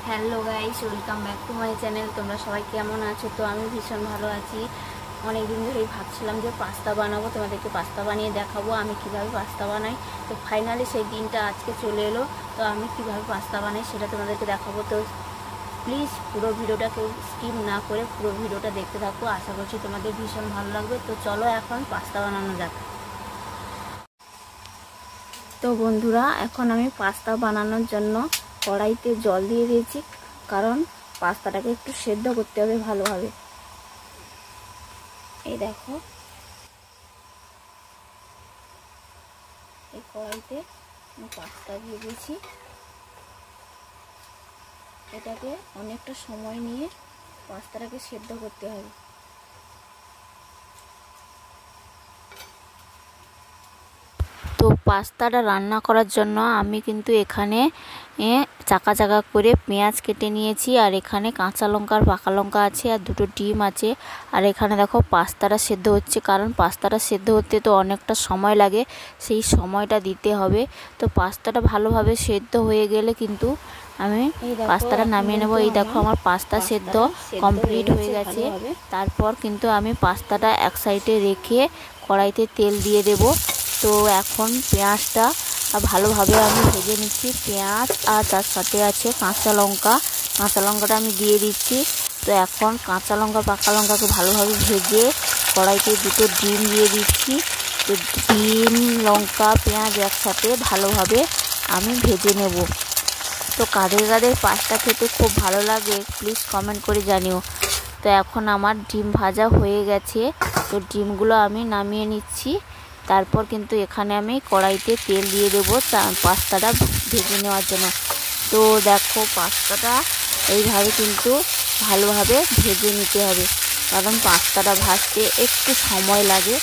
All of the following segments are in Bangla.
Hello guys, welcome back to my channel. তোমরা সবাই কেমন আছো? তো আমি ভীষণ ভালো আছি। অনেক দিন ধরেই ভাবছিলাম যে পাস্তা বানাবো, তোমাদেরকে পাস্তা বানিয়ে দেখাবো আমি কিভাবে পাস্তা বানাই। তো ফাইনালি সেই দিনটা আজকে চলে এলো। তো আমি কিভাবে পাস্তা বানাই সেটা তোমাদেরকে দেখাবো। তো প্লিজ পুরো ভিডিওটা কেউ স্কিপ না করে পুরো ভিডিওটা দেখতে থাকো। আশা করছি তোমাদের ভীষণ ভালো লাগবে। তো চলো এখন পাস্তা বানানো যাক। তো বন্ধুরা, এখন আমি পাস্তা বানানোর জন্য কড়াইতে জল দিয়ে দিয়েছি, কারণ পাস্তাটাকে একটু সেদ্ধ করতে হবে ভালোভাবে। এই দেখো, এই কড়াইতে আমি পাস্তা দিয়ে দিয়েছি। এটাকে অনেকটা সময় নিয়ে পাস্তাটাকে সেদ্ধ করতে হবে। তো পাস্তাটা রান্না করার জন্য আমি কিন্তু এখানে চাকা চাকা করে পেঁয়াজ কেটে নিয়েছি, আর এখানে কাঁচা লঙ্কা আর পাকা লঙ্কা আছে, আর দুটো ডিম আছে। আর এখানে দেখো পাস্তাটা সেদ্ধ হচ্ছে, কারণ পাস্তাটা সেদ্ধ হতে তো অনেকটা সময় লাগে, সেই সময়টা দিতে হবে। তো পাস্তাটা ভালোভাবে সেদ্ধ হয়ে গেলে কিন্তু আমি পাস্তাটা নামিয়ে নেব। এই দেখো আমার পাস্তা সেদ্ধ কমপ্লিট হয়ে গেছে। তারপর কিন্তু আমি পাস্তাটা এক সাইডে রেখে কড়াইতে তেল দিয়ে দেব। তো এখন পেঁয়াজটা ভালোভাবে আমি ভেজে নিচ্ছি। পেঁয়াজ আর তার সাথে আছে কাঁচা লঙ্কাটা আমি দিয়ে দিচ্ছি। তো এখন কাঁচা লঙ্কা পাকা লঙ্কাকে ভালোভাবে ভেজে কড়াইতে দুটো ডিম দিয়ে দিচ্ছি। তো ডিম লঙ্কা পেঁয়াজ একসাথে ভালোভাবে আমি ভেজে নেব। তো কাদের কাদের পাস্তা খেতে খুব ভালো লাগে প্লিজ কমেন্ট করে জানিও। তো এখন আমার ডিম ভাজা হয়ে গেছে। তো ডিমগুলো আমি নামিয়ে নিচ্ছি। তারপর কিন্তু এখানে আমি কড়াইতে তেল দিয়ে দেবো পাস্তাটা ভেজে নেওয়ার জন্য। তো দেখো পাস্তাটা এইভাবে কিন্তু ভালোভাবে ভেজে নিতে হবে, কারণ পাস্তাটা ভাজতে একটু সময় লাগে।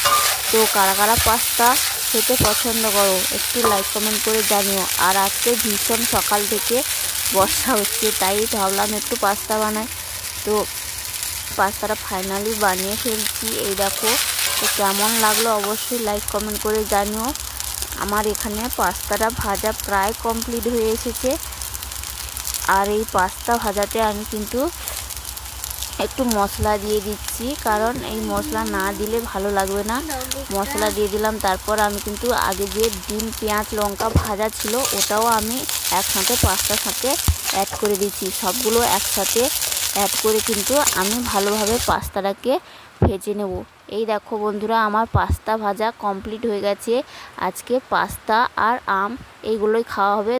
তো কারা কারা পাস্তা খেতে পছন্দ করো একটু লাইক কমেন্ট করে জানিও। আর আজকে ভীষণ সকাল থেকে বর্ষা হচ্ছে, তাই ভাবলাম একটু পাস্তা বানাই। তো পাস্তাটা ফাইনালি বানিয়ে ফেলছি। এই দেখো, তো কেমন লাগলো অবশ্যই লাইক কমেন্ট করে জানিও। আমার এখানে পাস্তাটা ভাজা প্রায় কমপ্লিট হয়ে এসেছে। আর এই পাস্তা ভাজাতে আমি কিন্তু একটু মশলা দিয়ে দিচ্ছি, কারণ এই মশলা না দিলে ভালো লাগবে না। মশলা দিয়ে দিলাম। তারপর আমি কিন্তু আগে যে ডিম পেঁয়াজ লঙ্কা ভাজা ছিল ওটাও আমি একসাথে পাস্তার সাথে অ্যাড করে দিচ্ছি। সবগুলো একসাথে অ্যাড করে কিন্তু আমি ভালোভাবে পাস্তাটাকে ভেজে নেব। এই দেখো বন্ধুরা, আমার পাস্তা ভাজা কমপ্লিট হয়ে গেছে। আজকে পাস্তা আর আম এইগুলোই খাওয়া হবে।